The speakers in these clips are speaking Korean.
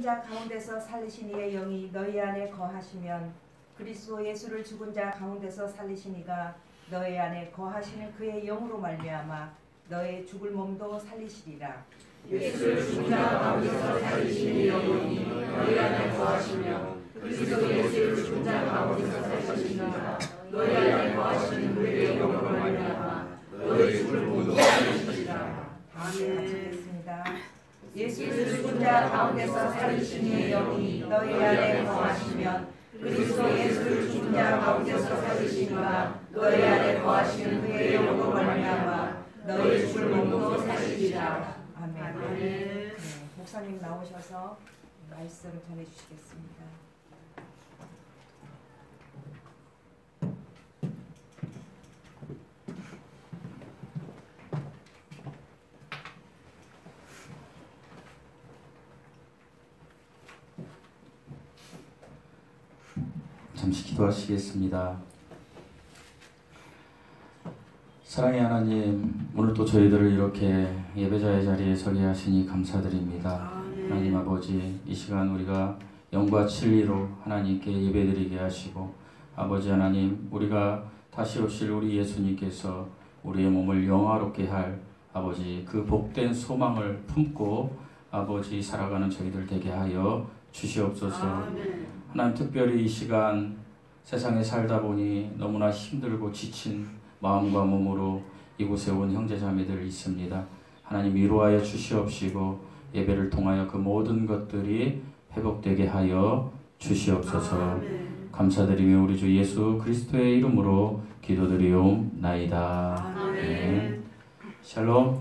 자 가운데서 살리신 이의 영이 너희 안에 거하시면 그리스도 예수를 죽은 자 가운데서 살리신 이가 너희 안에 거하시는 그의 영으로 말미암아 너의 죽을 몸도 살리시리라. 예수를 죽은 자 가운데서 살리신 이의 영이 너희 안에 거하시며 그리스도 예수를 죽은 자 가운데서 살리신 이가 너희 안에 거하시는 그의 영으로 말미암아 너의 죽을 몸도 살리시리라. 아멘. 예수를 죽은 자 가운데서 살리신 이의 영이 너희 안에 거하시면 그리스도 예수를 죽은 자 가운데서 살리신 이가 너희 안에 거하시는 그의 영으로 말미암아 너희 죽을 몸도 살리시리라. 아멘. 네, 목사님 나오셔서 말씀 전해주시겠습니다. 잠시 기도하시겠습니다. 사랑의 하나님, 오늘 또 저희들을 이렇게 예배자의 자리에 서게 하시니 감사드립니다. 하나님 아버지, 이 시간 우리가 영과 진리로 하나님께 예배드리게 하시고, 아버지 하나님, 우리가 다시 오실 우리 예수님께서 우리의 몸을 영화롭게 할 아버지 그 복된 소망을 품고 아버지 살아가는 저희들 되게 하여 주시옵소서. 하나님, 특별히 이 시간 세상에 살다 보니 너무나 힘들고 지친 마음과 몸으로 이곳에 온 형제자매들 있습니다. 하나님 위로하여 주시옵시고 예배를 통하여 그 모든 것들이 회복되게 하여 주시옵소서. 감사드리며 우리 주 예수 그리스도의 이름으로 기도드리옵나이다. 아멘. 샬롬.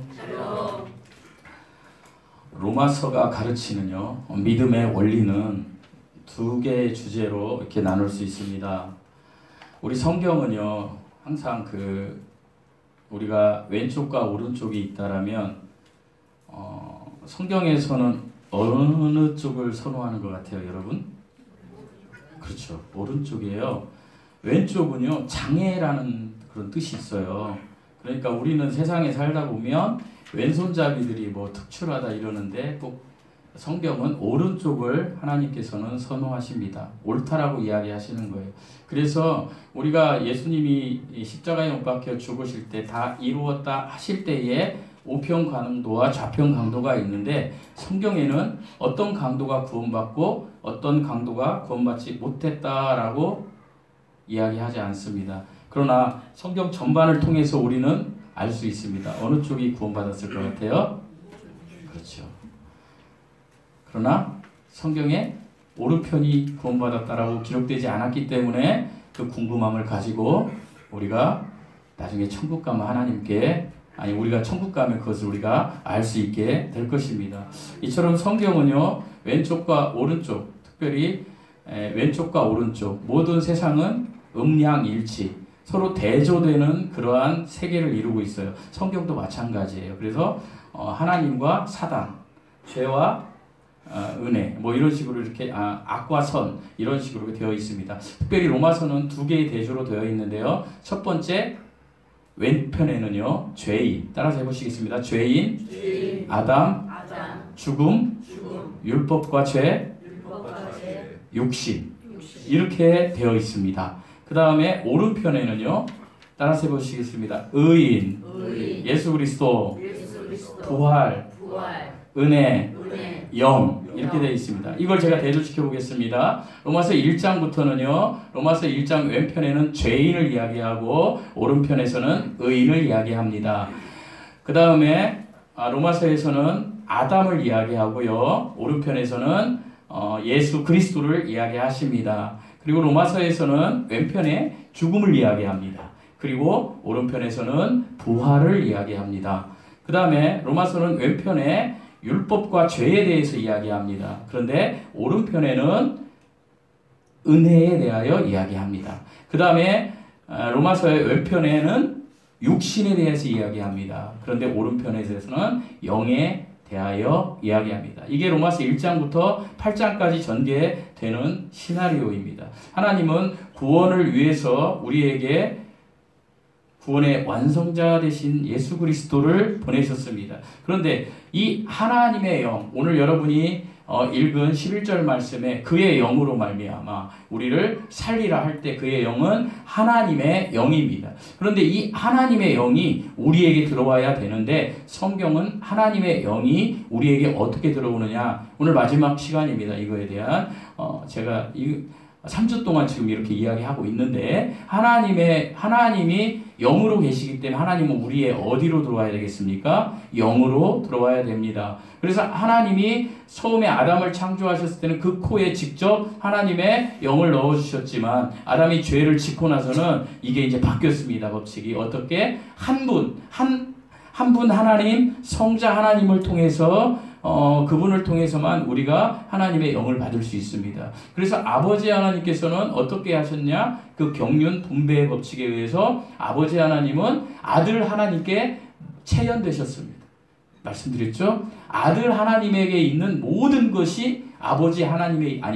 로마서가 가르치는요, 믿음의 원리는 두 개의 주제로 이렇게 나눌 수 있습니다. 우리 성경은요, 항상 우리가 왼쪽과 오른쪽이 있다라면 성경에서는 어느 쪽을 선호하는 것 같아요, 여러분? 그렇죠, 오른쪽이에요. 왼쪽은요, 장애라는 그런 뜻이 있어요. 그러니까 우리는 세상에 살다 보면 왼손잡이들이 뭐 특출하다 이러는데 꼭 성경은 오른쪽을 하나님께서는 선호하십니다. 옳다라고 이야기하시는 거예요. 그래서 우리가 예수님이 십자가에 못 박혀 죽으실 때 다 이루었다 하실 때에 우편 강도와 좌편 강도가 있는데 성경에는 어떤 강도가 구원받고 어떤 강도가 구원받지 못했다라고 이야기하지 않습니다. 그러나 성경 전반을 통해서 우리는 알 수 있습니다. 어느 쪽이 구원받았을 것 같아요? 그렇죠. 그러나 성경에 오른편이 구원받았다라고 기록되지 않았기 때문에 그 궁금함을 가지고 우리가 나중에 천국 가면 하나님께, 아니 우리가 천국 가면 그것을 우리가 알 수 있게 될 것입니다. 이처럼 성경은요, 왼쪽과 오른쪽, 특별히 왼쪽과 오른쪽, 모든 세상은 음양일치, 서로 대조되는 그러한 세계를 이루고 있어요. 성경도 마찬가지예요. 그래서 하나님과 사단, 죄와 은혜, 뭐 이런 식으로 이렇게 악과 선 이런 식으로 되어 있습니다. 특별히 로마서는 두 개의 대조로 되어 있는데요. 첫 번째 왼편에는요, 죄인, 따라서 해보시겠습니다. 죄인, 아담, 죽음, 율법과 죄, 육신, 이렇게 되어 있습니다. 그 다음에 오른편에는요, 따라서 해보시겠습니다. 의인, 예수 그리스도, 부활, 은혜, 영, 이렇게 되어 있습니다. 이걸 제가 대조시켜 보겠습니다. 로마서 1장부터는요, 로마서 1장 왼편에는 죄인을 이야기하고 오른편에서는 의인을 이야기합니다. 그 다음에 로마서에서는 아담을 이야기하고요, 오른편에서는 예수 그리스도를 이야기하십니다. 그리고 로마서에서는 왼편에 죽음을 이야기합니다. 그리고 오른편에서는 부활을 이야기합니다. 그 다음에 로마서는 왼편에 율법과 죄에 대해서 이야기합니다. 그런데 오른편에는 은혜에 대하여 이야기합니다. 그 다음에 로마서의 왼편에는 육신에 대해서 이야기합니다. 그런데 오른편에서는 영에 대하여 이야기합니다. 이게 로마서 1장부터 8장까지 전개되는 시나리오입니다. 하나님은 구원을 위해서 우리에게 구원의 완성자 되신 예수 그리스도를 보내셨습니다. 그런데 이 하나님의 영, 오늘 여러분이 읽은 11절 말씀에 그의 영으로 말미암아 우리를 살리라 할 때 그의 영은 하나님의 영입니다. 그런데 이 하나님의 영이 우리에게 들어와야 되는데 성경은 하나님의 영이 우리에게 어떻게 들어오느냐, 오늘 마지막 시간입니다. 이거에 대한 제가 3주 동안 지금 이렇게 이야기하고 있는데 하나님이 영으로 계시기 때문에 하나님은 우리의 어디로 들어와야 되겠습니까? 영으로 들어와야 됩니다. 그래서 하나님이 처음에 아담을 창조하셨을 때는 그 코에 직접 하나님의 영을 넣어주셨지만 아담이 죄를 짓고 나서는 이게 이제 바뀌었습니다. 법칙이 어떻게? 한 분 하나님 성자 하나님을 통해서 그분을 통해서만 우리가 하나님의 영을 받을 수 있습니다. 그래서 아버지 하나님께서는 어떻게 하셨냐? 그 경륜 분배의 법칙에 의해서 아버지 하나님은 아들 하나님께 체현되셨습니다. 말씀드렸죠? 아들 하나님에게 있는 모든 것이 아버지 하나님에게서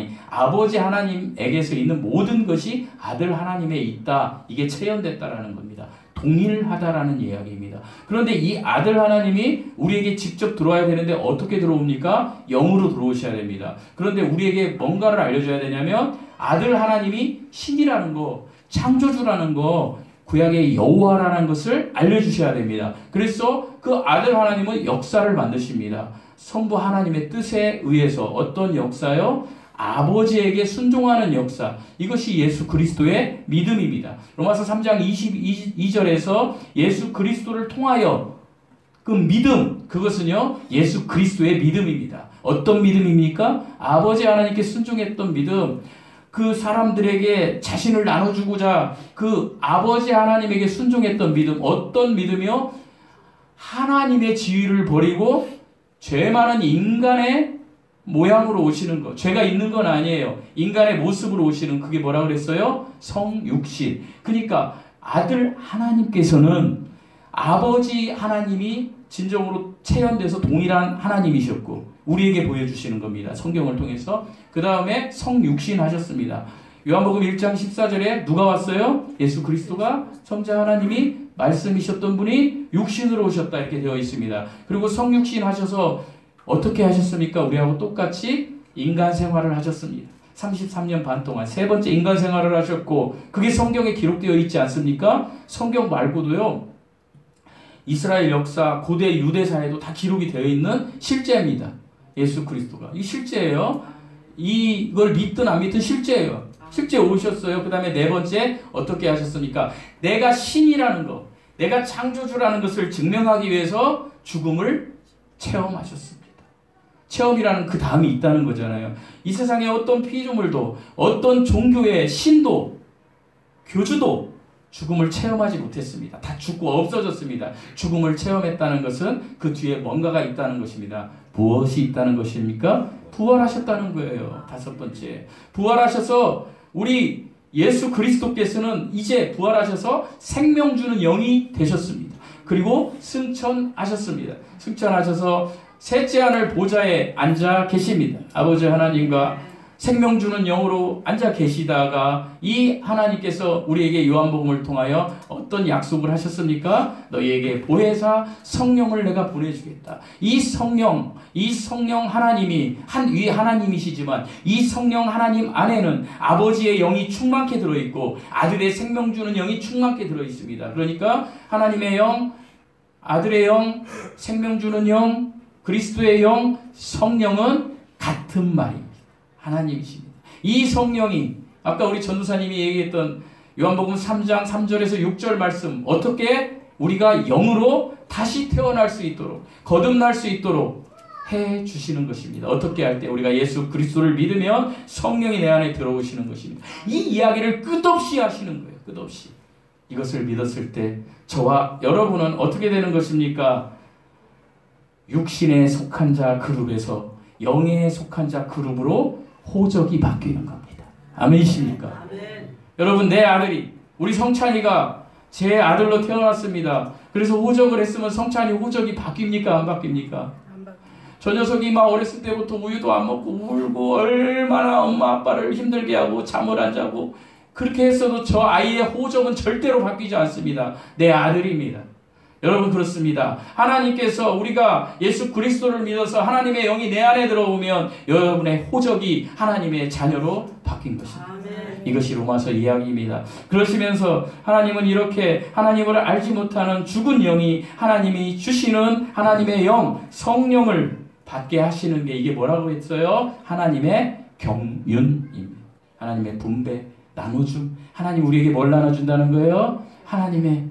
있는 모든 것이 아들 하나님에 있다. 이게 체현됐다라는 겁니다. 동일하다라는 이야기입니다. 그런데 이 아들 하나님이 우리에게 직접 들어와야 되는데 어떻게 들어옵니까? 영으로 들어오셔야 됩니다. 그런데 우리에게 뭔가를 알려줘야 되냐면 아들 하나님이 신이라는 거, 창조주라는 거, 구약의 여호와라는 것을 알려주셔야 됩니다. 그래서 그 아들 하나님은 역사를 만드십니다. 성부 하나님의 뜻에 의해서 어떤 역사요? 아버지에게 순종하는 역사. 이것이 예수 그리스도의 믿음입니다. 로마서 3장 22절에서 예수 그리스도를 통하여 그 믿음, 그것은요 예수 그리스도의 믿음입니다. 어떤 믿음입니까? 아버지 하나님께 순종했던 믿음. 그 사람들에게 자신을 나눠주고자 그 아버지 하나님에게 순종했던 믿음. 어떤 믿음이요? 하나님의 지위를 버리고 죄 많은 인간의 모양으로 오시는 것. 죄가 있는 건 아니에요. 인간의 모습으로 오시는, 그게 뭐라 그랬어요? 성육신. 그러니까 아들 하나님께서는 아버지 하나님이 진정으로 체현돼서 동일한 하나님이셨고 우리에게 보여주시는 겁니다. 성경을 통해서. 그 다음에 성육신 하셨습니다. 요한복음 1장 14절에 누가 왔어요? 예수 그리스도가, 성자 하나님이 말씀이셨던 분이 육신으로 오셨다 이렇게 되어 있습니다. 그리고 성육신 하셔서 어떻게 하셨습니까? 우리하고 똑같이 인간 생활을 하셨습니다. 33년 반 동안 세 번째 인간 생활을 하셨고 그게 성경에 기록되어 있지 않습니까? 성경 말고도요. 이스라엘 역사, 고대 유대사에도 다 기록이 되어 있는 실제입니다. 예수 그리스도가. 이 실제예요. 이걸 믿든 안 믿든 실제예요. 실제 오셨어요. 그 다음에 네 번째 어떻게 하셨습니까? 내가 신이라는 것, 내가 창조주라는 것을 증명하기 위해서 죽음을 체험하셨습니다. 체험이라는 그 다음이 있다는 거잖아요. 이 세상에 어떤 피조물도, 어떤 종교의 신도, 교주도 죽음을 체험하지 못했습니다. 다 죽고 없어졌습니다. 죽음을 체험했다는 것은 그 뒤에 뭔가가 있다는 것입니다. 무엇이 있다는 것입니까? 부활하셨다는 거예요. 다섯 번째. 부활하셔서 우리 예수 그리스도께서는 이제 부활하셔서 생명 주는 영이 되셨습니다. 그리고 승천하셨습니다. 승천하셔서 셋째 하늘 보좌에 앉아 계십니다. 아버지 하나님과 생명 주는 영으로 앉아 계시다가 이 하나님께서 우리에게 요한복음을 통하여 어떤 약속을 하셨습니까? 너희에게 보혜사 성령을 내가 보내주겠다. 이 성령 하나님이 한 위 하나님이시지만 이 성령 하나님 안에는 아버지의 영이 충만케 들어있고 아들의 생명 주는 영이 충만케 들어있습니다. 그러니까 하나님의 영, 아들의 영, 생명 주는 영, 그리스도의 영, 성령은 같은 말입니다. 하나님이십니다. 이 성령이 아까 우리 전도사님이 얘기했던 요한복음 3장 3절에서 6절 말씀, 어떻게 우리가 영으로 다시 태어날 수 있도록, 거듭날 수 있도록 해주시는 것입니다. 어떻게 할 때? 우리가 예수 그리스도를 믿으면 성령이 내 안에 들어오시는 것입니다. 이 이야기를 끝없이 하시는 거예요. 끝없이. 이것을 믿었을 때 저와 여러분은 어떻게 되는 것입니까? 육신에 속한 자 그룹에서 영에 속한 자 그룹으로 호적이 바뀌는 겁니다. 아멘이십니까? 아멘. 여러분, 내 아들이, 우리 성찬이가 제 아들로 태어났습니다. 그래서 호적을 했으면 성찬이 호적이 바뀝니까? 안 바뀝니까? 저 녀석이 막 어렸을 때부터 우유도 안 먹고 울고 얼마나 엄마 아빠를 힘들게 하고 잠을 안 자고 그렇게 했어도 저 아이의 호적은 절대로 바뀌지 않습니다. 내 아들입니다. 여러분 그렇습니다. 하나님께서 우리가 예수 그리스도를 믿어서 하나님의 영이 내 안에 들어오면 여러분의 호적이 하나님의 자녀로 바뀐 것입니다. 이것이 로마서 이야기입니다. 그러시면서 하나님은 이렇게 하나님을 알지 못하는 죽은 영이 하나님이 주시는 하나님의 영, 성령을 받게 하시는 게 이게 뭐라고 했어요? 하나님의 경륜입니다. 하나님의 분배, 나눠줌. 하나님 우리에게 뭘 나눠준다는 거예요? 하나님의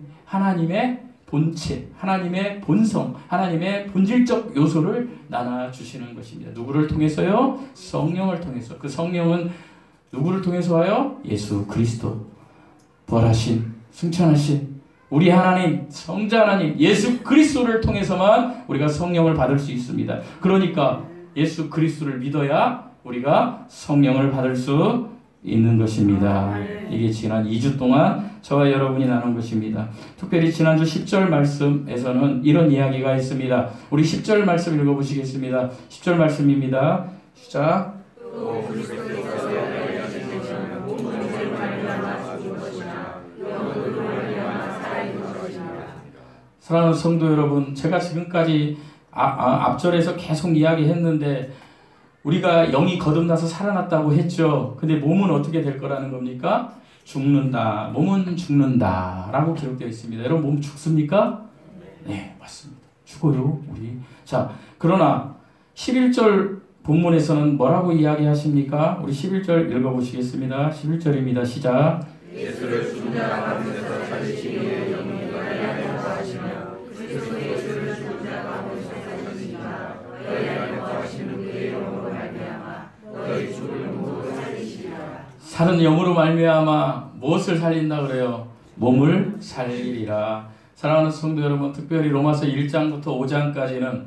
본체, 하나님의 본성, 하나님의 본질적 요소를 나눠주시는 것입니다. 누구를 통해서요? 성령을 통해서. 그 성령은 누구를 통해서 와요? 예수 그리스도. 부활하신, 승천하신 우리 하나님, 성자 하나님, 예수 그리스도를 통해서만 우리가 성령을 받을 수 있습니다. 그러니까 예수 그리스도를 믿어야 우리가 성령을 받을 수 있는 것입니다. 이게 지난 2주 동안 저와 여러분이 나눈 것입니다. 특별히 지난주 10절 말씀에서는 이런 이야기가 있습니다. 우리 10절 말씀 읽어보시겠습니다. 10절 말씀입니다. 시작. 사랑하는 성도 여러분, 제가 지금까지 앞절에서 계속 이야기했는데 우리가 영이 거듭나서 살아났다고 했죠. 근데 몸은 어떻게 될 거라는 겁니까? 죽는다. 몸은 죽는다. 라고 기록되어 있습니다. 여러분 몸 죽습니까? 네, 맞습니다. 죽어요, 우리. 자, 그러나 11절 본문에서는 뭐라고 이야기하십니까? 우리 11절 읽어보시겠습니다. 11절입니다. 시작. 예수를 죽은 자 가운데서 살리시니 영이 너희 안에 거하시며 그리스도 예수를 죽은 자 가운데서 살리시니가 너희 안에 거하시는 그의 영으로 말미암아 너희 죽을 몸도 살리시리라. 사는 영으로 말미암아 무엇을 살린다 그래요? 몸을 살리리라. 사랑하는 성도 여러분, 특별히 로마서 1장부터 5장까지는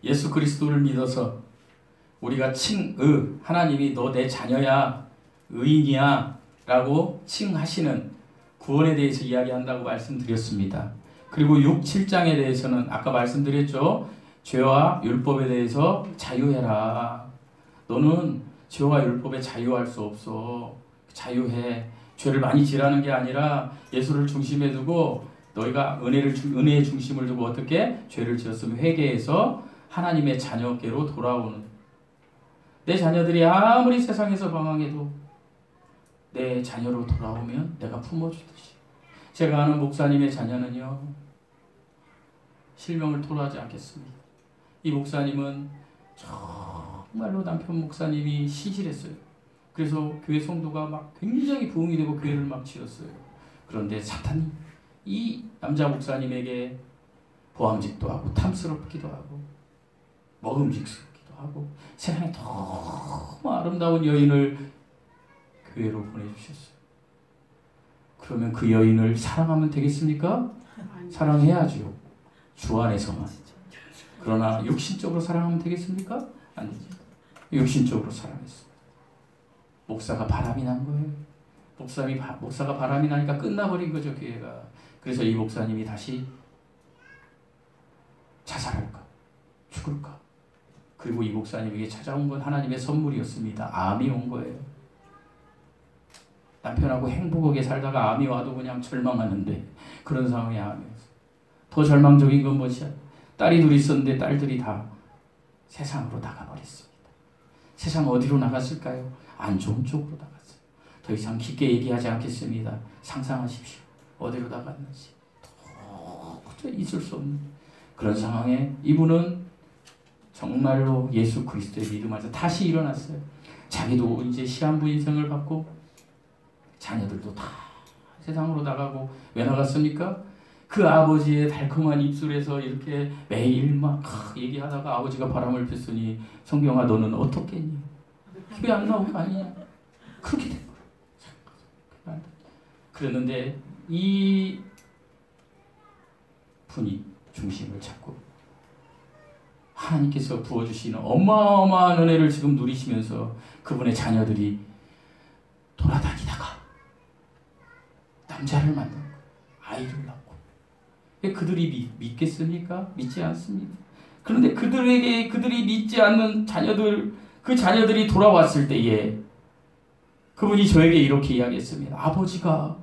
예수 그리스도를 믿어서 우리가 하나님이 너 내 자녀야, 의인이야 라고 칭하시는 구원에 대해서 이야기한다고 말씀드렸습니다. 그리고 6, 7장에 대해서는 아까 말씀드렸죠. 죄와 율법에 대해서 자유해라. 너는 죄와 율법에 자유할 수 없어. 자유해. 죄를 많이 지라는 게 아니라 예수를 중심에 두고 너희가 은혜의 중심을 두고 어떻게 죄를 지었으면 회개해서 하나님의 자녀께로 돌아오는, 내 자녀들이 아무리 세상에서 방황해도 내 자녀로 돌아오면 내가 품어주듯이. 제가 아는 목사님의 자녀는요, 실명을 토로하지 않겠습니다. 이 목사님은 정말로 남편 목사님이 신실했어요. 그래서 교회 성도가 막 굉장히 부흥이 되고 교회를 막 지었어요. 그런데 사탄이 이 남자 목사님에게 보암직도 하고 탐스럽기도 하고 먹음직스럽기도 하고 세상에 너무 아름다운 여인을 교회로 보내주셨어요. 그러면 그 여인을 사랑하면 되겠습니까? 사랑해야죠. 주 안에서만. 그러나 육신적으로 사랑하면 되겠습니까? 아니지. 육신적으로 사랑했어. 목사가 바람이 난 거예요. 목사가 바람이 나니까 끝나버린 거죠, 교회가. 그래서 이 목사님이 다시 자살할까? 죽을까? 그리고 이 목사님에게 찾아온 건 하나님의 선물이었습니다. 암이 온 거예요. 남편하고 행복하게 살다가 암이 와도 그냥 절망하는데 그런 상황이 암이었어요. 더 절망적인 건 무엇이야? 딸이 둘 있었는데 딸들이 다 세상으로 나가버렸습니다. 세상 어디로 나갔을까요? 안 좋은 쪽으로 나갔어요. 더 이상 깊게 얘기하지 않겠습니다. 상상하십시오. 어디로 나갔는지. 도저히 있을 수 없는 그런 상황에 이분은 정말로 예수 그리스도의 믿음 안에서 다시 일어났어요. 자기도 이제 시한부 인생을 받고 자녀들도 다 세상으로 나가고. 왜 나갔습니까? 그 아버지의 달콤한 입술에서 이렇게 매일 막 얘기하다가 아버지가 바람을 폈으니 성경아 너는 어떻겠니? 왜 안 나올 거 아니냐? 그렇게 된 거예요. 그랬는데 이 분이 중심을 잡고 하나님께서 부어주시는 어마어마한 은혜를 지금 누리시면서 그분의 자녀들이 돌아다니다가 남자를 만나고 아이를 낳고. 그들이 믿겠습니까? 믿지 않습니다. 그런데 그들이 믿지 않는 자녀들, 그 자녀들이 돌아왔을 때에 그분이 저에게 이렇게 이야기했습니다. 아버지가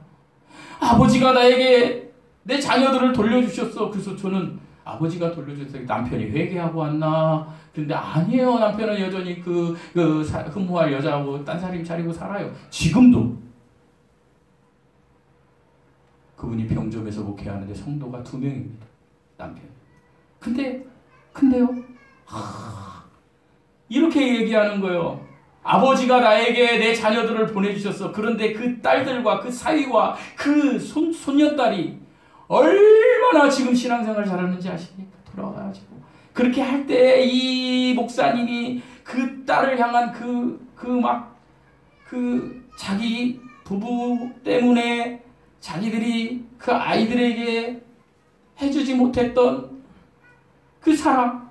나에게 내 자녀들을 돌려주셨어. 그래서 저는 아버지가 돌려줬어요. 남편이 회개하고 왔나? 근데 아니에요. 남편은 여전히 흠모할 여자하고 딴사림 차리고 살아요. 지금도. 그분이 병점에서 목회하는데 성도가 2명입니다. 남편. 근데요? 이렇게 얘기하는 거예요. 아버지가 나에게 내 자녀들을 보내주셨어. 그런데 그 딸들과 그 사위와 그 손녀딸이 얼마나 지금 신앙생활 잘하는지 아십니까? 돌아와가지고 그렇게 할 때 이 목사님이 그 딸을 향한 자기 부부 때문에 자기들이 그 아이들에게 해주지 못했던 그 사랑,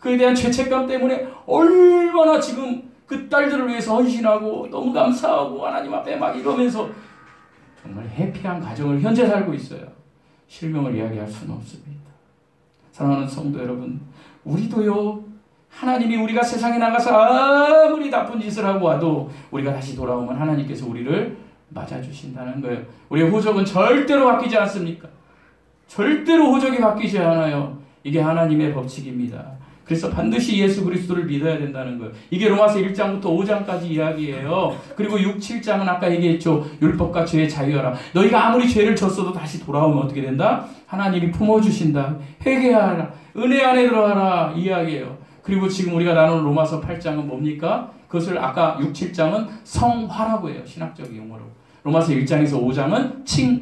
그에 대한 죄책감 때문에 얼마나 지금 그 딸들을 위해서 헌신하고 너무 감사하고 하나님 앞에 막 이러면서 정말 해피한 가정을 현재 살고 있어요. 실명을 이야기할 수는 없습니다. 사랑하는 성도 여러분, 우리도요, 하나님이 우리가 세상에 나가서 아무리 나쁜 짓을 하고 와도 우리가 다시 돌아오면 하나님께서 우리를 맞아주신다는 거예요. 우리의 호적은 절대로 바뀌지 않습니까? 절대로 호적이 바뀌지 않아요. 이게 하나님의 법칙입니다. 그래서 반드시 예수 그리스도를 믿어야 된다는 거예요. 이게 로마서 1장부터 5장까지 이야기예요. 그리고 6, 7장은 아까 얘기했죠. 율법과 죄의 자유하라. 너희가 아무리 죄를 졌어도 다시 돌아오면 어떻게 된다? 하나님이 품어주신다. 회개하라. 은혜 안에 들어가라. 이야기예요. 그리고 지금 우리가 나눈 로마서 8장은 뭡니까? 그것을 아까 6, 7장은 성화라고 해요. 신학적 용어로. 로마서 1장에서 5장은 칭의.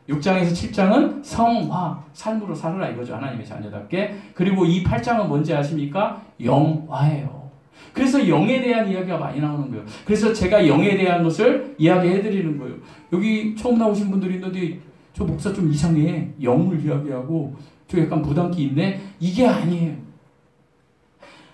6장에서 7장은 성화, 삶으로 살아라 이거죠. 하나님의 자녀답게. 그리고 이 8장은 뭔지 아십니까? 영화예요. 그래서 영에 대한 이야기가 많이 나오는 거예요. 그래서 제가 영에 대한 것을 이야기해 드리는 거예요. 여기 처음 나오신 분들이 있는데 저 목사 좀 이상해. 영을 이야기하고 저 약간 무당기 있네. 이게 아니에요.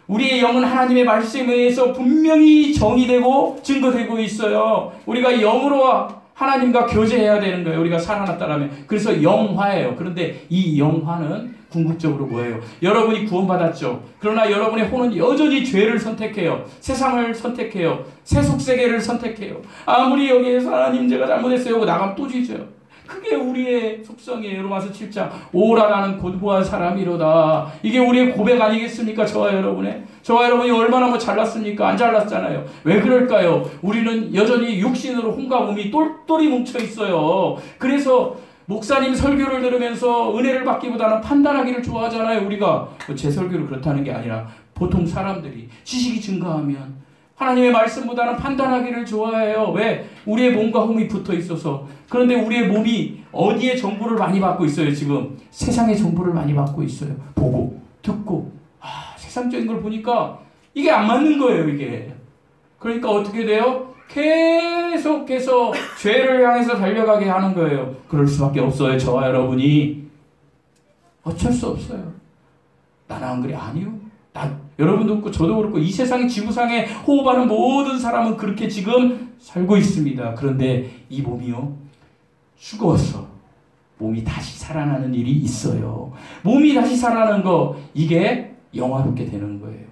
우리의 영은 하나님의 말씀에 의해서 분명히 정의되고 증거되고 있어요. 우리가 영으로 하나님과 교제해야 되는 거예요. 우리가 살아났다라면. 그래서 영화예요. 그런데 이 영화는 궁극적으로 뭐예요? 여러분이 구원받았죠. 그러나 여러분의 혼은 여전히 죄를 선택해요. 세상을 선택해요. 세속세계를 선택해요. 아무리 여기에서 하나님 제가 잘못했어요 하고 나가면 또 죄져요. 그게 우리의 속성이에요. 로마서 7장 오라 나는 곧보한 사람이로다. 이게 우리의 고백 아니겠습니까? 저와 여러분이 얼마나 잘났습니까? 안 잘났잖아요. 왜 그럴까요? 우리는 여전히 육신으로 혼과 몸이 똘똘이 뭉쳐 있어요. 그래서 목사님 설교를 들으면서 은혜를 받기보다는 판단하기를 좋아하잖아요. 우리가 제 설교를 그렇다는 게 아니라 보통 사람들이 지식이 증가하면 하나님의 말씀보다는 판단하기를 좋아해요. 왜? 우리의 몸과 홈이 붙어 있어서. 그런데 우리의 몸이 어디에 정보를 많이 받고 있어요? 지금 세상의 정보를 많이 받고 있어요. 보고 듣고 세상적인 걸 보니까 이게 안 맞는 거예요. 이게. 그러니까 어떻게 돼요? 계속해서 죄를 향해서 달려가게 하는 거예요. 그럴 수밖에 없어요. 저와 여러분이. 어쩔 수 없어요. 나는 안 그래? 아니요. 여러분도 그렇고 저도 그렇고 이 세상 지구상에 호흡하는 모든 사람은 그렇게 지금 살고 있습니다. 그런데 이 몸이요, 죽어서 몸이 다시 살아나는 일이 있어요. 몸이 다시 살아나는 거, 이게 영화롭게 되는 거예요.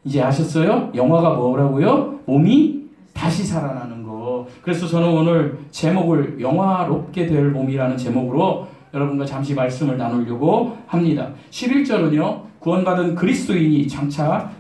이제 아셨어요? 영화가 뭐라고요? 몸이 다시 살아나는 거. 그래서 저는 오늘 제목을 영화롭게 될 몸이라는 제목으로 여러분과 잠시 말씀을 나누려고 합니다. 11절은요, 구원받은 그리스도인이 장차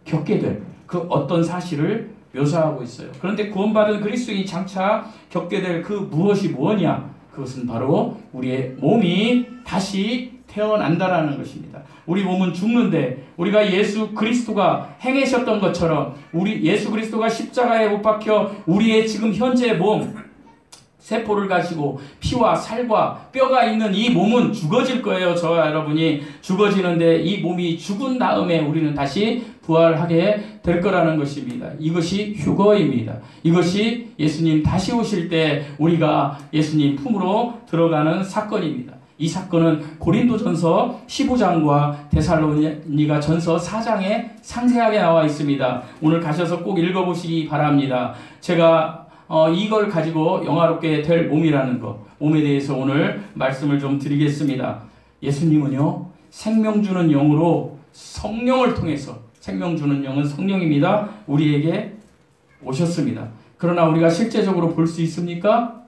겪게 될 그 어떤 사실을 묘사하고 있어요. 그런데 구원받은 그리스도인이 장차 겪게 될 그 무엇이 뭐냐? 그것은 바로 우리의 몸이 다시 태어난다라는 것입니다. 우리 몸은 죽는데 우리가 예수 그리스도가 행하셨던 것처럼 우리 예수 그리스도가 십자가에 못 박혀 우리의 지금 현재 몸 세포를 가지고 피와 살과 뼈가 있는 이 몸은 죽어질 거예요. 저와 여러분이 죽어지는데 이 몸이 죽은 다음에 우리는 다시 부활하게 될 거라는 것입니다. 이것이 휴거입니다. 이것이 예수님 다시 오실 때 우리가 예수님 품으로 들어가는 사건입니다. 이 사건은 고린도전서 15장과 데살로니가 전서 4장에 상세하게 나와 있습니다. 오늘 가셔서 꼭 읽어보시기 바랍니다. 제가 이걸 가지고 영화롭게 될 몸이라는 것, 몸에 대해서 오늘 말씀을 좀 드리겠습니다. 예수님은요, 생명 주는 영으로 성령을 통해서, 생명 주는 영은 성령입니다. 우리에게 오셨습니다. 그러나 우리가 실제적으로 볼 수 있습니까?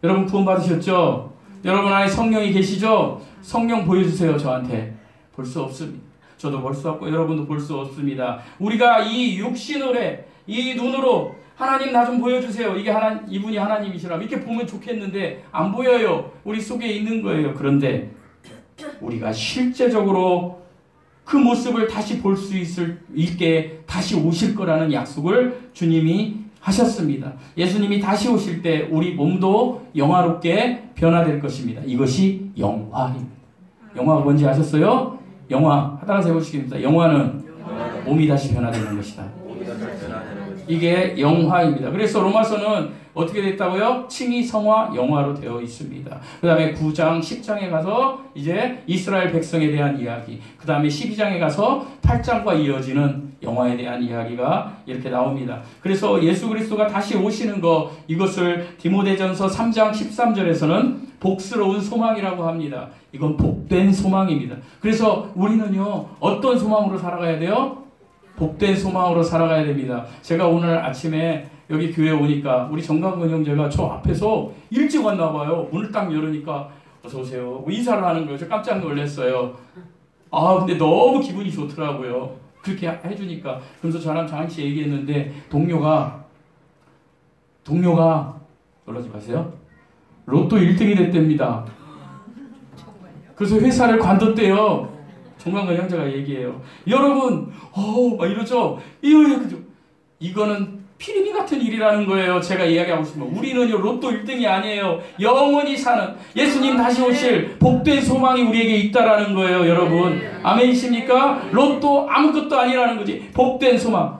여러분 구원 받으셨죠? 여러분 안에 성령이 계시죠? 성령 보여주세요. 저한테. 볼 수 없습니다. 저도 볼 수 없고 여러분도 볼 수 없습니다. 우리가 이 육신으로 이 눈으로 하나님 나 좀 보여주세요. 이분이 하나님이시라면 이렇게 보면 좋겠는데 안 보여요. 우리 속에 있는 거예요. 그런데 우리가 실제적으로 그 모습을 다시 볼 수 있게 다시 오실 거라는 약속을 주님이 하셨습니다. 예수님이 다시 오실 때 우리 몸도 영화롭게 변화될 것입니다. 이것이 영화입니다. 영화가 뭔지 아셨어요? 영화 따라서 해보시겠습니다. 영화는 몸이 다시 변화되는 것이다. 이게 영화입니다. 그래서 로마서는 어떻게 됐다고요? 칭의, 성화, 영화로 되어 있습니다. 그 다음에 9장, 10장에 가서 이제 이스라엘 백성에 대한 이야기, 그 다음에 12장에 가서 8장과 이어지는 영화에 대한 이야기가 이렇게 나옵니다. 그래서 예수 그리스도가 다시 오시는 거, 이것을 디모데전서 3장 13절에서는 복스러운 소망이라고 합니다. 이건 복된 소망입니다. 그래서 우리는요, 어떤 소망으로 살아가야 돼요? 복된 소망으로 살아가야 됩니다. 제가 오늘 아침에 여기 교회 오니까 우리 정강근 형제가 저 앞에서 일찍 왔나 봐요. 문을 딱 열으니까 어서 오세요. 인사를 하는 거예요. 저 깜짝 놀랐어요. 근데 너무 기분이 좋더라고요. 그렇게 해주니까. 그래서 저랑 잠시 얘기했는데 동료가 놀라지 마세요. 로또 1등이 됐답니다. 그래서 회사를 관뒀대요. 정강근 형제가 얘기해요. 여러분, 막 이러죠. 이거는 피리미 같은 일이라는 거예요. 제가 이야기하고 싶은 거. 우리는요, 로또 1등이 아니에요. 영원히 사는 예수님 다시 오실 복된 소망이 우리에게 있다라는 거예요, 여러분. 아멘이십니까? 로또 아무것도 아니라는 거지. 복된 소망.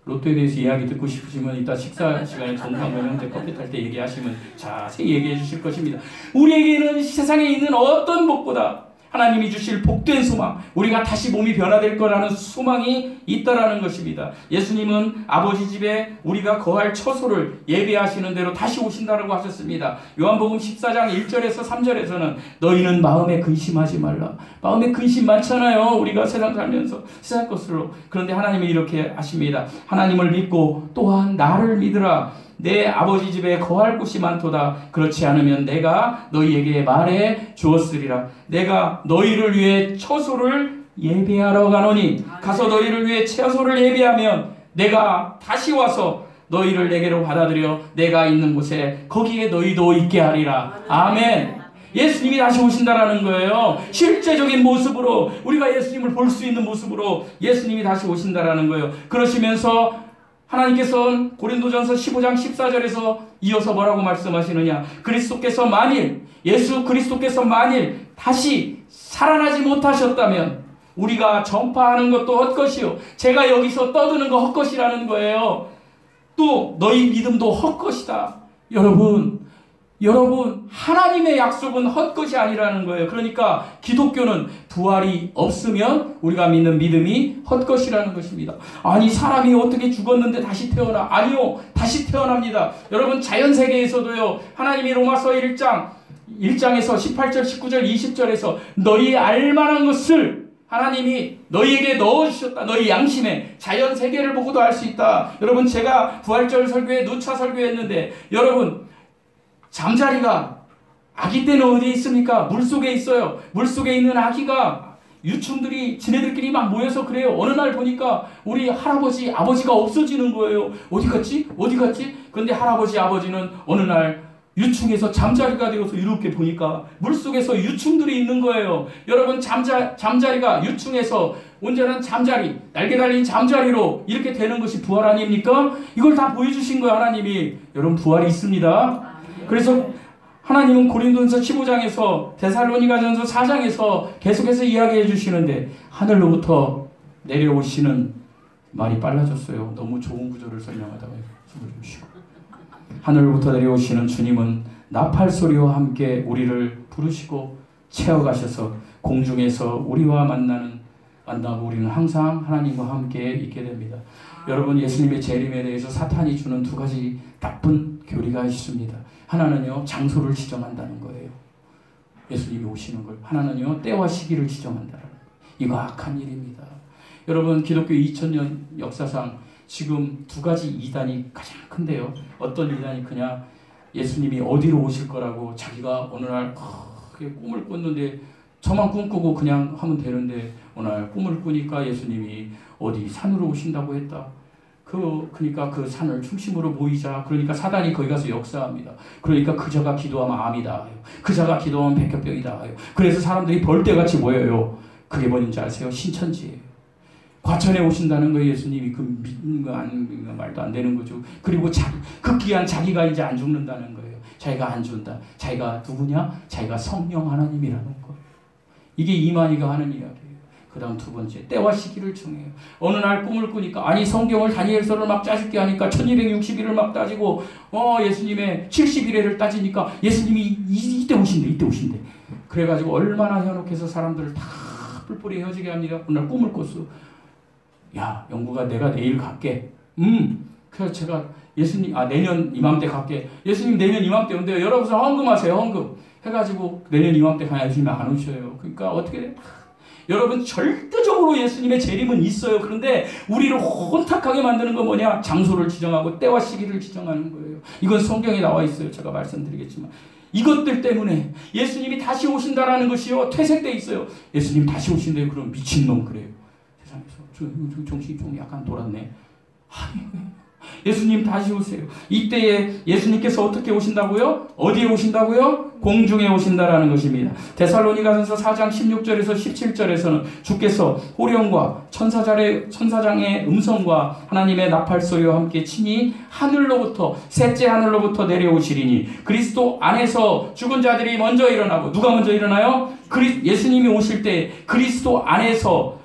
로또에 대해서 이야기 듣고 싶으시면 이따 식사 시간에 정강근 형제 커피 탈 때 얘기하시면 자세히 얘기해 주실 것입니다. 우리에게는 세상에 있는 어떤 복보다 하나님이 주실 복된 소망, 우리가 다시 몸이 변화될 거라는 소망이 있다라는 것입니다. 예수님은 아버지 집에 우리가 거할 처소를 예배하시는 대로 다시 오신다라고 하셨습니다. 요한복음 14장 1절에서 3절에서는 너희는 마음에 근심하지 말라. 마음에 근심 많잖아요. 우리가 세상 살면서 세상 것으로. 그런데 하나님이 이렇게 하십니다. 하나님을 믿고 또한 나를 믿으라. 내 아버지 집에 거할 곳이 많도다. 그렇지 않으면 내가 너희에게 말해 주었으리라. 내가 너희를 위해 처소를 예배하러 가노니 가서 너희를 위해 처소를 예배하면 내가 다시 와서 너희를 내게로 받아들여 내가 있는 곳에 거기에 너희도 있게 하리라. 아멘. 예수님이 다시 오신다라는 거예요. 실제적인 모습으로 우리가 예수님을 볼 수 있는 모습으로 예수님이 다시 오신다라는 거예요. 그러시면서 하나님께서는 고린도전서 15장 14절에서 이어서 뭐라고 말씀하시느냐? 예수 그리스도께서 만일 다시 살아나지 못하셨다면 우리가 전파하는 것도 헛것이요. 제가 여기서 떠드는 거 헛것이라는 거예요. 또 너희 믿음도 헛것이다. 여러분 하나님의 약속은 헛것이 아니라는 거예요. 그러니까 기독교는 부활이 없으면 우리가 믿는 믿음이 헛것이라는 것입니다. 아니 사람이 어떻게 죽었는데 다시 태어나? 아니요. 다시 태어납니다. 여러분 자연세계에서도요. 하나님이 로마서 1장에서 18절 19절 20절에서 너희 알만한 것을 하나님이 너희에게 넣어주셨다. 너희 양심에 자연세계를 보고도 알 수 있다. 여러분 제가 부활절 설교에 누차 설교했는데 여러분 잠자리가 아기 때는 어디에 있습니까? 물속에 있어요. 물속에 있는 아기가 유충들이 지네들끼리 막 모여서 그래요. 어느 날 보니까 우리 할아버지, 아버지가 없어지는 거예요. 어디 갔지? 그런데 할아버지, 아버지는 어느 날 유충에서 잠자리가 되어서 이렇게 보니까 물속에서 유충들이 있는 거예요. 여러분 잠자리가 유충에서 온전한 잠자리, 날개 달린 잠자리로 이렇게 되는 것이 부활 아닙니까? 이걸 다 보여주신 거예요, 하나님이. 여러분 부활이 있습니다. 그래서 하나님은 고린도전서 15장에서 데살로니가전서 4장에서 계속해서 이야기해 주시는데 하늘로부터 내려오시는 말이 빨라졌어요. 너무 좋은 구절을 설명하다가 숨을 좀 쉬고. 하늘로부터 내려오시는 주님은 나팔소리와 함께 우리를 부르시고 채워가셔서 공중에서 우리와 만나고 우리는 항상 하나님과 함께 있게 됩니다. 여러분 예수님의 재림에 대해서 사탄이 주는 두 가지 나쁜 교리가 있습니다. 하나는요 장소를 지정한다는 거예요. 예수님이 오시는 걸. 하나는요 때와 시기를 지정한다는 거예요. 이거 악한 일입니다. 여러분 기독교 2000년 역사상 지금 두 가지 이단이 가장 큰데요. 어떤 이단이 크냐? 예수님이 어디로 오실 거라고 자기가 어느 날 꿈을 꿨는데 저만 꿈꾸고 그냥 하면 되는데 어느 날 꿈을 꾸니까 예수님이 어디 산으로 오신다고 했다. 그러니까 그 산을 중심으로 모이자. 그러니까 사단이 거기 가서 역사합니다. 그러니까 그자가 기도하면 암이다. 그자가 기도하면 백혈병이다. 그래서 사람들이 벌떼같이 모여요. 그게 뭔지 아세요? 신천지예요. 과천에 오신다는 거예요. 예수님이 그 믿는 거 말도 안 되는 거죠. 그리고 극기한 자기가 이제 안 죽는다는 거예요. 자기가 안 죽는다. 자기가 누구냐? 자기가 성령 하나님이라는 거. 이게 이만희가 하는 이야기예요. 그 다음 두 번째, 때와 시기를 정해요. 어느 날 꿈을 꾸니까 아니 성경을 다니엘서를 막 짜집게 하니까 1260일을 막 따지고 예수님의 70일을 따지니까 예수님이 이때 오신대. 그래가지고 얼마나 현혹해서 사람들을 다 뿔뿔이 헤어지게 합니다. 어느 날 꿈을 꿨어. 야 영구가 내가 내일 갈게. 그래서 제가 예수님 내년 이맘때 갈게. 예수님 내년 이맘때 온대요. 여러분 헌금하세요. 헌금 해가지고 내년 이맘때 가야 예수님이 안 오셔요. 그러니까 어떻게 돼? 여러분 절대적으로 예수님의 재림은 있어요. 그런데 우리를 혼탁하게 만드는 건 뭐냐? 장소를 지정하고 때와 시기를 지정하는 거예요. 이건 성경에 나와 있어요. 제가 말씀드리겠지만 이것들 때문에 예수님이 다시 오신다라는 것이요 퇴색돼 있어요. 예수님 다시 오신대요. 그럼 미친놈 그래요. 세상에서 정신이 좀 약간 돌았네. 예수님 다시 오세요. 이때에 예수님께서 어떻게 오신다고요? 어디에 오신다고요? 공중에 오신다라는 것입니다. 데살로니가전서 4장 16절에서 17절에서는 주께서 호령과 천사장의 음성과 하나님의 나팔소리와 함께 친히 하늘로부터 셋째 하늘로부터 내려오시리니 그리스도 안에서 죽은 자들이 먼저 일어나고 누가 먼저 일어나요? 예수님이 오실 때 그리스도 안에서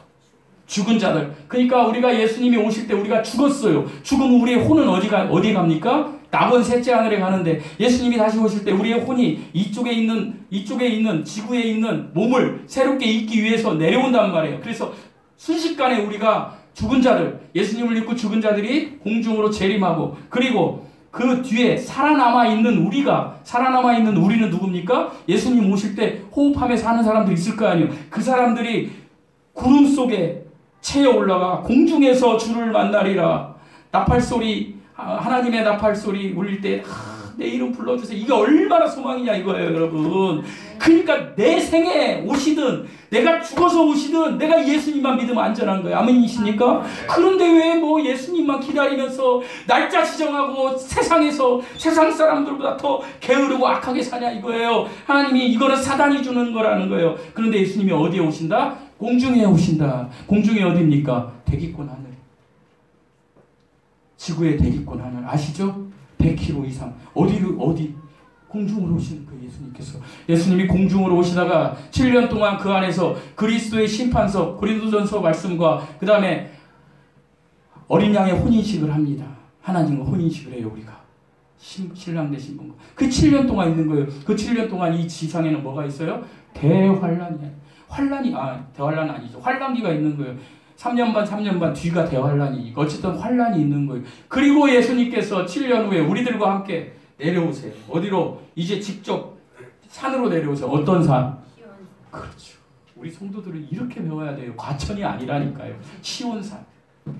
죽은 자들. 그러니까 우리가 예수님이 오실 때 우리가 죽었어요. 죽으면 우리의 혼은 어디 갑니까? 낙원 셋째 하늘에 가는데 예수님이 다시 오실 때 우리의 혼이 이쪽에 있는 지구에 있는 몸을 새롭게 잊기 위해서 내려온단 말이에요. 그래서 순식간에 우리가 죽은 자들, 예수님을 믿고 죽은 자들이 공중으로 재림하고 그리고 그 뒤에 살아남아 있는 우리는 누굽니까? 예수님 오실 때 호흡하며 사는 사람들 있을 거 아니에요. 그 사람들이 구름 속에 채어 올라가 공중에서 주를 만나리라. 하나님의 나팔소리 울릴 때 내 이름 불러주세요. 이게 얼마나 소망이냐 이거예요 여러분. 그러니까 내 생에 오시든 내가 죽어서 오시든 내가 예수님만 믿으면 안전한 거예요. 아멘이십니까? 그런데 왜 예수님만 기다리면서 날짜 지정하고 세상 사람들보다 더 게으르고 악하게 사냐 이거예요. 하나님이 이거는 사단이 주는 거라는 거예요. 그런데 예수님이 어디에 오신다? 공중에 오신다. 공중에 어디입니까? 대기권 하늘. 지구의 대기권 하늘 아시죠? 100km 이상. 어디? 공중으로 오시는 거예요. 예수님이 공중으로 오시다가 7년 동안 그 안에서 그리스도의 심판서 고린도전서 말씀과 그 다음에 어린 양의 혼인식을 합니다. 하나님과 혼인식을 해요. 우리가 신랑 되신 분과 그 7년 동안 있는 거예요. 그 7년 동안 이 지상에는 뭐가 있어요? 대환란이 대환란 아니죠. 환란기가 있는 거예요. 3년 반 뒤가 대환란이 어쨌든 환란이 있는 거예요. 그리고 예수님께서 7년 후에 우리들과 함께 내려오세요. 어디로? 이제 직접 산으로 내려오세요. 어떤 산? 그렇죠. 우리 성도들은 이렇게 배워야 돼요. 과천이 아니라니까요. 시온산,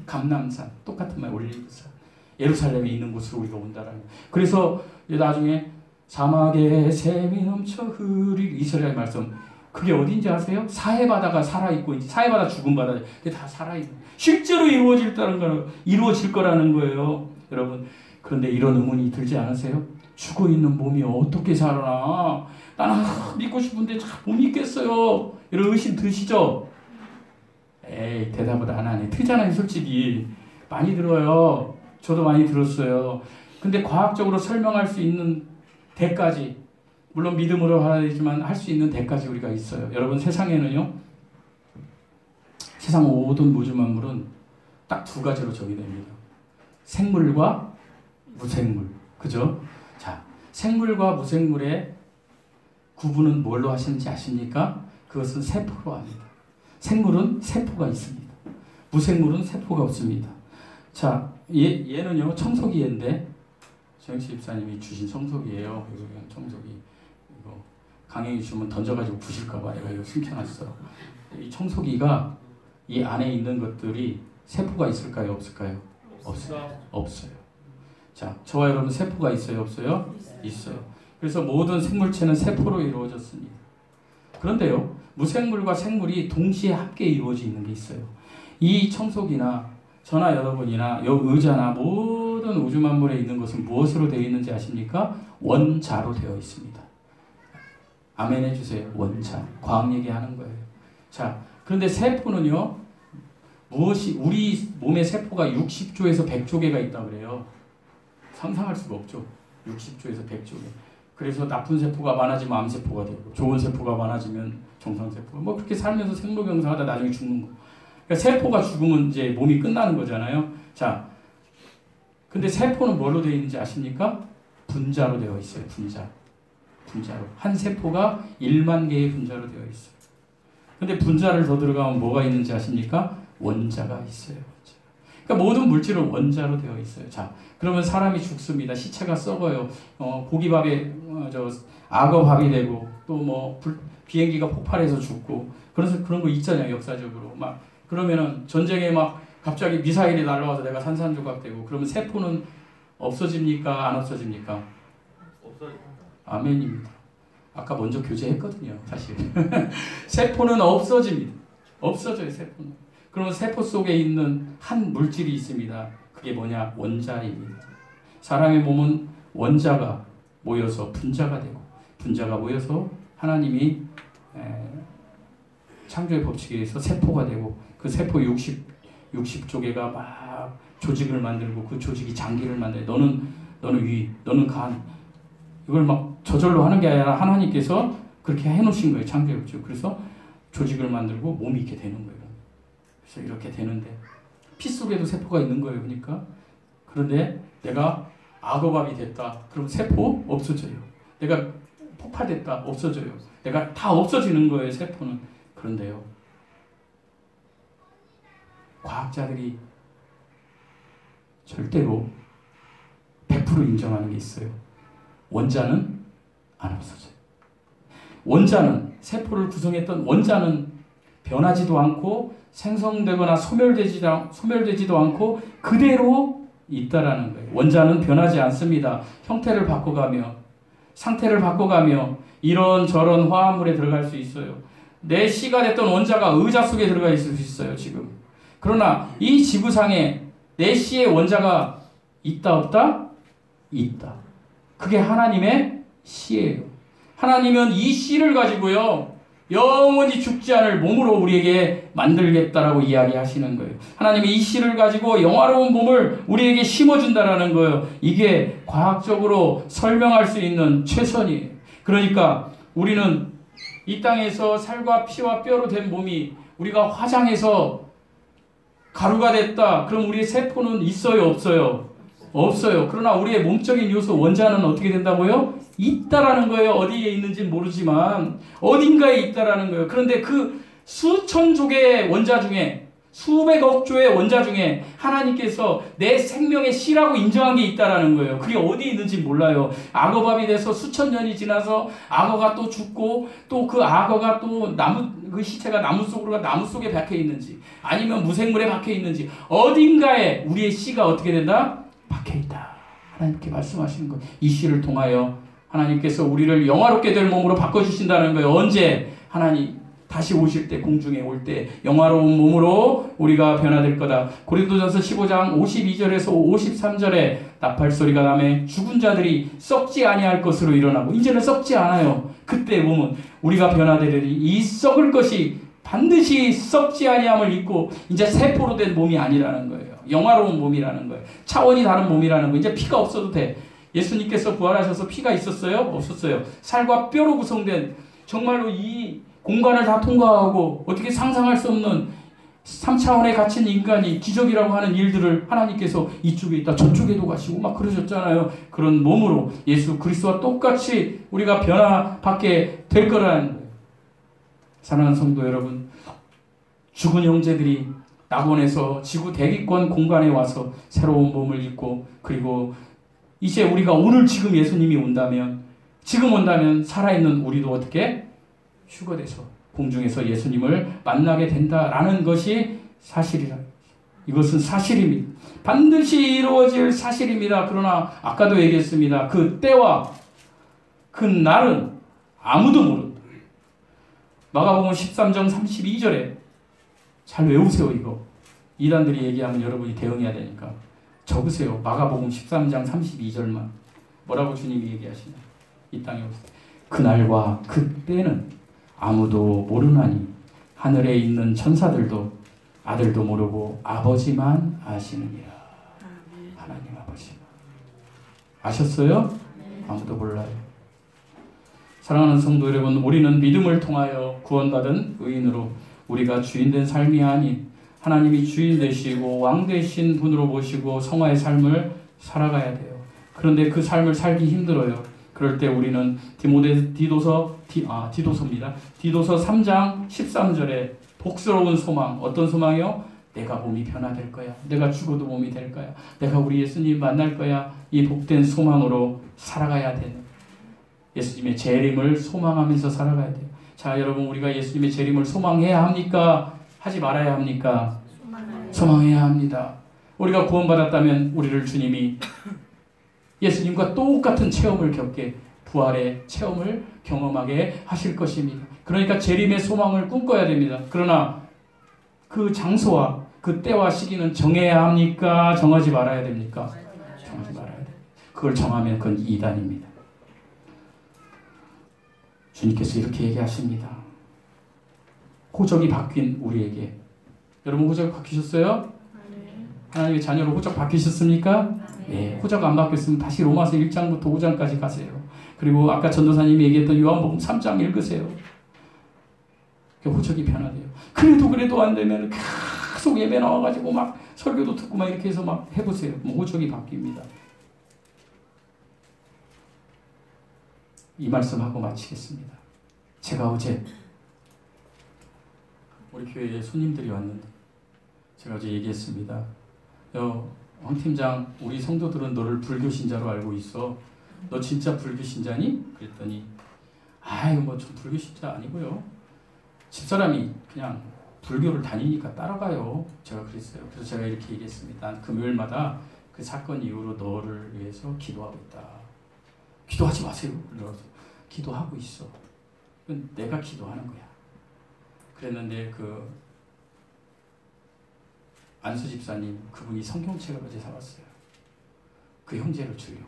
감람산, 똑같은 말 올리브산. 예루살렘에 있는 곳으로 우리가 온다라는 거예요. 그래서 나중에 사막에 샘이 넘쳐 흐르기 이스라엘 말씀. 그게 어딘지 아세요? 사해바다가 살아있고 사해바다 죽은 바다. 그게 다 살아있는 실제로 이루어질 거라는 거예요. 여러분 그런데 이런 의문이 들지 않으세요? 죽어있는 몸이 어떻게 살아나? 나는 믿고 싶은데 잘 못 믿겠어요. 이런 의심 드시죠? 에이 대답을 안 하네. 트잖아요 솔직히. 많이 들어요. 저도 많이 들었어요. 근데 과학적으로 설명할 수 있는 데까지 물론 믿음으로 하야 되지만 할 수 있는 데까지 우리가 있어요. 여러분 세상에는요. 세상 모든 우주 만물은 딱 두 가지로 정의됩니다. 생물과 무생물. 그죠? 자, 생물과 무생물의 구분은 뭘로 하시는지 아십니까? 그것은 세포로 합니다. 생물은 세포가 있습니다. 무생물은 세포가 없습니다. 자, 얘는요 청소기인데 정영씨 집사님이 주신 청소기예요. 이거 그냥 청소기. 이거 강행이 주면 던져가지고 부실까봐 내가 이거 숨겨놨어. 이 청소기가 이 안에 있는 것들이 세포가 있을까요? 없을까요? 없어요. 자, 저와 여러분 세포가 있어요, 없어요? 있어요. 그래서 모든 생물체는 세포로 이루어졌습니다. 그런데요, 무생물과 생물이 동시에 함께 이루어지는 게 있어요. 이 청소기나 저나 여러분이나 의자나 모든 우주 만물에 있는 것은 무엇으로 되어 있는지 아십니까? 원자로 되어 있습니다. 아멘 해주세요. 원자. 과학 얘기하는 거예요. 자, 그런데 세포는요, 우리 몸의 세포가 60조에서 100조 개가 있다 그래요. 상상할 수가 없죠. 60조에서 100조 개. 그래서 나쁜 세포가 많아지면 암세포가 되고, 좋은 세포가 많아지면 정상세포가, 뭐 그렇게 살면서 생로병사하다 나중에 죽는 거. 그러니까 세포가 죽으면 이제 몸이 끝나는 거잖아요. 자, 근데 세포는 뭘로 되어 있는지 아십니까? 분자로 되어 있어요. 분자로. 한 세포가 1만 개의 분자로 되어 있어요. 근데 분자를 더 들어가면 뭐가 있는지 아십니까? 원자가 있어요. 그러니까 모든 물질은 원자로 되어 있어요. 자, 그러면 사람이 죽습니다. 시체가 썩어요. 고기밥에 악어밥이 되고, 또 뭐 비행기가 폭발해서 죽고, 그래서 그런 거 있잖아요. 역사적으로 막 그러면은 전쟁에 막 갑자기 미사일이 날라와서 내가 산산조각되고, 그러면 세포는 없어집니까? 안 없어집니까? 없어집니다. 아멘입니다. 아까 먼저 교제했거든요, 사실. 세포는 없어집니다. 없어져요, 세포는. 그러면 세포 속에 있는 한 물질이 있습니다. 그게 뭐냐? 원자입니다. 사람의 몸은 원자가 모여서 분자가 되고, 분자가 모여서 하나님이 창조의 법칙에 의해서 세포가 되고, 그 세포 60조 개가 막 조직을 만들고, 그 조직이 장기를 만들어요. 너는 위, 너는 간. 이걸 막 저절로 하는 게 아니라 하나님께서 그렇게 해놓으신 거예요. 창조의 법칙. 그래서 조직을 만들고 몸이 이렇게 되는 거예요. 그래서 이렇게 되는데 피 속에도 세포가 있는 거예요. 그러니까. 그런데 내가 악어밥이 됐다. 그럼 세포 없어져요. 내가 폭발됐다. 없어져요. 내가 다 없어지는 거예요. 세포는. 그런데요, 과학자들이 절대로 100% 인정하는 게 있어요. 원자는 안 없어져요. 원자는, 세포를 구성했던 원자는 변하지도 않고 생성되거나 소멸되지도 않고 그대로 있다라는 거예요. 원자는 변하지 않습니다. 형태를 바꿔가며, 상태를 바꿔가며 이런저런 화합물에 들어갈 수 있어요. 내 씨가 됐던 원자가 의자 속에 들어가 있을 수 있어요, 지금. 그러나 이 지구상에 내 씨의 원자가 있다 없다? 있다. 그게 하나님의 씨예요. 하나님은 이 씨를 가지고요, 영원히 죽지 않을 몸으로 우리에게 만들겠다라고 이야기하시는 거예요. 하나님이 이 씨를 가지고 영화로운 몸을 우리에게 심어준다라는 거예요. 이게 과학적으로 설명할 수 있는 최선이에요. 그러니까 우리는 이 땅에서 살과 피와 뼈로 된 몸이, 우리가 화장해서 가루가 됐다. 그럼 우리의 세포는 있어요, 없어요? 없어요. 그러나 우리의 몸적인 요소 원자는 어떻게 된다고요? 있다라는 거예요. 어디에 있는지 모르지만 어딘가에 있다라는 거예요. 그런데 그 수천 조개의 원자 중에, 수백억 조의 원자 중에 하나님께서 내 생명의 씨라고 인정한 게 있다라는 거예요. 그게 어디 있는지 몰라요. 악어밥이 돼서 수천 년이 지나서 악어가 또 죽고, 또 그 악어가 또 그 시체가 나무 속에 박혀 있는지, 아니면 무생물에 박혀 있는지, 어딘가에 우리의 씨가 어떻게 된다? 박혀 있다. 하나님께 말씀하시는 거예요. 이 씨를 통하여 하나님께서 우리를 영화롭게 될 몸으로 바꿔주신다는 거예요. 언제? 하나님 다시 오실 때, 공중에 올 때 영화로운 몸으로 우리가 변화될 거다. 고린도전서 15장 52절에서 53절에 나팔소리가 나매 죽은 자들이 썩지 아니할 것으로 일어나고, 이제는 썩지 않아요. 그때 몸은 우리가 변화되리니 이 썩을 것이 반드시 썩지 아니함을 입고, 이제 세포로 된 몸이 아니라는 거예요. 영화로운 몸이라는 거예요. 차원이 다른 몸이라는 거예요. 이제 피가 없어도 돼. 예수님께서 부활하셔서 피가 있었어요? 없었어요? 살과 뼈로 구성된, 정말로 이 공간을 다 통과하고 어떻게 상상할 수 없는 3차원에 갇힌 인간이 기적이라고 하는 일들을 하나님께서 이쪽에 있다 저쪽에도 가시고 막 그러셨잖아요. 그런 몸으로 예수 그리스도와 똑같이 우리가 변화받게 될 거라는 거예요. 사랑하는 성도 여러분, 죽은 형제들이 낙원에서 지구 대기권 공간에 와서 새로운 몸을 입고, 그리고 이제 우리가 오늘 지금 예수님이 온다면, 지금 온다면 살아있는 우리도 어떻게? 휴거돼서 공중에서 예수님을 만나게 된다라는 것이 사실이라. 이것은 사실입니다. 반드시 이루어질 사실입니다. 그러나 아까도 얘기했습니다. 그 때와 그 날은 아무도 모른다. 마가복음 13장 32절에 잘 외우세요. 이거 이단들이 얘기하면 여러분이 대응해야 되니까 적으세요. 마가복음 13장 32절만 뭐라고 주님이 얘기하시냐. 이 땅에 오실 때 그날과 그때는 아무도 모르나니 하늘에 있는 천사들도 아들도 모르고 아버지만 아시느니라. 하나님 아버지만. 아셨어요? 아무도 몰라요. 사랑하는 성도 여러분, 우리는 믿음을 통하여 구원받은 의인으로 우리가 주인된 삶이 아닌 하나님이 주인 되시고 왕 되신 분으로 모시고 성화의 삶을 살아가야 돼요. 그런데 그 삶을 살기 힘들어요. 그럴 때 우리는 디도서입니다. 디도서 3장 13절에 복스러운 소망, 어떤 소망이요? 내가 몸이 변화될 거야. 내가 죽어도 몸이 될 거야. 내가 우리 예수님 만날 거야. 이 복된 소망으로 살아가야 되는, 예수님의 재림을 소망하면서 살아가야 돼요. 자, 여러분, 우리가 예수님의 재림을 소망해야 합니까? 하지 말아야 합니까? 소망해야 합니다. 우리가 구원받았다면 우리를 주님이 예수님과 똑같은 체험을 겪게, 부활의 체험을 경험하게 하실 것입니다. 그러니까 재림의 소망을 꿈꿔야 됩니다. 그러나 그 장소와 그 때와 시기는 정해야 합니까? 정하지 말아야 됩니까? 정하지 말아야 돼요. 그걸 정하면 그건 이단입니다. 주님께서 이렇게 얘기하십니다. 호적이 바뀐 우리에게, 여러분 호적이 바뀌셨어요? 하나님의 자녀로 호적 바뀌셨습니까? 네. 호적 안 바뀌었으면 다시 로마서 1장부터 5장까지 가세요. 그리고 아까 전도사님이 얘기했던 요한복음 3장 읽으세요. 호적이 변화돼요. 그래도 안 되면 계속 예배 나와가지고 막 설교도 듣고 막 이렇게 해서 막 해보세요. 호적이 바뀝니다. 이 말씀하고 마치겠습니다. 제가 어제 우리 교회에 손님들이 왔는데 제가 어제 얘기했습니다. 왕 팀장, 우리 성도들은 너를 불교 신자로 알고 있어. 너 진짜 불교 신자니? 그랬더니 이거 뭐 좀 불교 신자 아니고요. 집사람이 그냥 불교를 다니니까 따라가요. 제가 그랬어요. 그래서 제가 이렇게 얘기했습니다. 난 금요일마다 그 사건 이후로 너를 위해서 기도하고 있다. 기도하지 마세요. 그래서 기도하고 있어. 내가 기도하는 거야. 그랬는데 그 안수 집사님, 그분이 성경책을 어제 사왔어요. 그 형제를 주려고.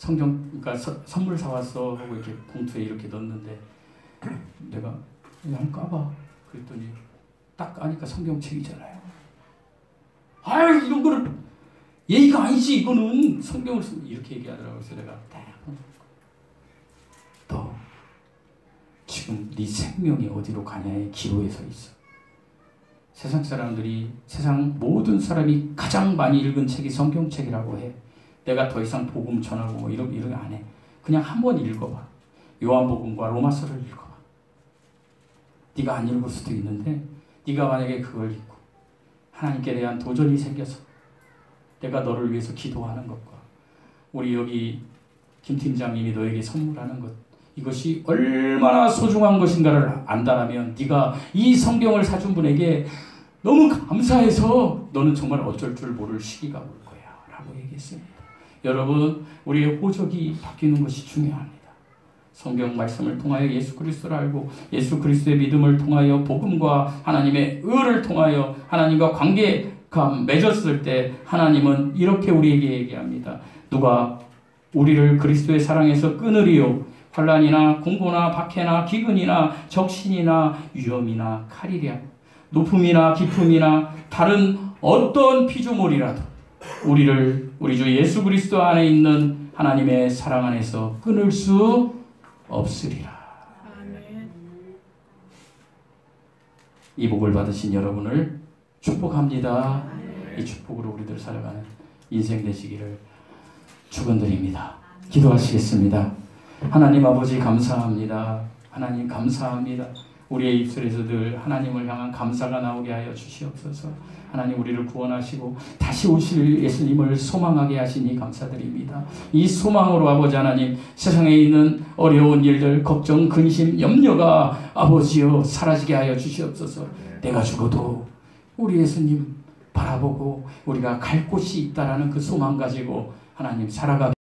그러니까 선물 사왔어 하고 이렇게 봉투에 이렇게 넣었는데 내가 한번 까봐. 그랬더니 딱 까니까 성경책이잖아요. 이런 거를 예의가 아니지. 이거는 성경을 쓰고 이렇게 얘기하더라고요. 그래서 내가 너 지금 네 생명이 어디로 가냐의 기로에 서 있어. 세상 사람들이, 세상 모든 사람이 가장 많이 읽은 책이 성경책이라고 해. 내가 더 이상 복음 전하고 뭐 이런 거 안 해. 그냥 한번 읽어봐. 요한복음과 로마서를 읽어봐. 네가 안 읽을 수도 있는데 네가 만약에 그걸 읽고 하나님께 대한 도전이 생겨서 내가 너를 위해서 기도하는 것과 우리 여기 김 팀장님이 너에게 선물하는 것, 이것이 얼마나 소중한 것인가를 안다라면 네가 이 성경을 사준 분에게 너무 감사해서 너는 정말 어쩔 줄 모를 시기가 올 거야 라고 얘기했습니다. 여러분, 우리의 호적이 바뀌는 것이 중요합니다. 성경 말씀을 통하여 예수 그리스도를 알고 예수 그리스도의 믿음을 통하여 복음과 하나님의 의를 통하여 하나님과 관계가 맺었을 때 하나님은 이렇게 우리에게 얘기합니다. 누가 우리를 그리스도의 사랑에서 끊으리요? 환난이나 공고나 박해나 기근이나 적신이나 위험이나 칼이랴. 높음이나 깊음이나 다른 어떤 피조물이라도 우리를 우리 주 예수 그리스도 안에 있는 하나님의 사랑 안에서 끊을 수 없으리라. 아멘. 이 복을 받으신 여러분을 축복합니다. 아멘. 이 축복으로 우리들 살아가는 인생 되시기를 축원드립니다. 기도하시겠습니다. 하나님 아버지 감사합니다. 하나님 감사합니다. 우리의 입술에서 늘 하나님을 향한 감사가 나오게 하여 주시옵소서. 하나님 우리를 구원하시고 다시 오실 예수님을 소망하게 하시니 감사드립니다. 이 소망으로 아버지 하나님 세상에 있는 어려운 일들, 걱정, 근심, 염려가 아버지여 사라지게 하여 주시옵소서. 내가 죽어도 우리 예수님 바라보고 우리가 갈 곳이 있다라는 그 소망 가지고 하나님 살아가게